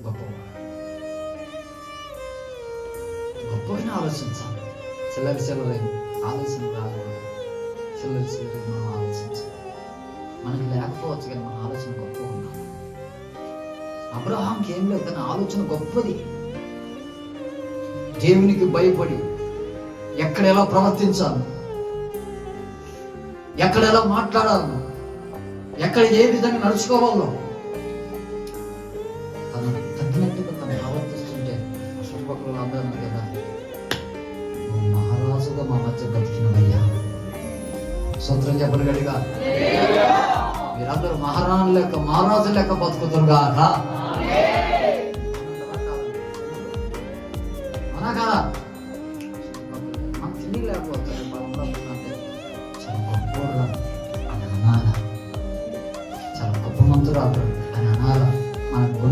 గొప్పవాడు. గొప్పగా ఆలోచించాలి. చిల్లరి ఆలోచన రాదు. చిల్లరి మనం ఆలోచించాలి. మనకి లేకపోవచ్చు కానీ మన ఆలోచన గొప్పగా ఉండాలి. అబ్రహాంకి ఏం లేదు కానీ ఆలోచన గొప్పది. దేవునికి భయపడి ఎక్కడ ఎలా ప్రవర్తించాలి, ఎక్కడ ఎలా మాట్లాడాలి, ఎక్కడ ఏ విధంగా నడుచుకోవాలో తను తగ్గినట్టుగా తను ప్రవర్తిస్తుంటే చుట్టుపక్కల అందరూ అన్నారు కదా, నువ్వు మహారాజుగా మా మధ్య బతికినవయ్యా. సూత్రం చెప్పలు గడిగా మీరందరూ మహారాణు లెక్క మహారాజు లెక్క బతుకుతురుగా అవునా కదా. మనకు తెలియలేకపోతే చాలా గొప్ప చాలా గొప్ప మంతురాలు.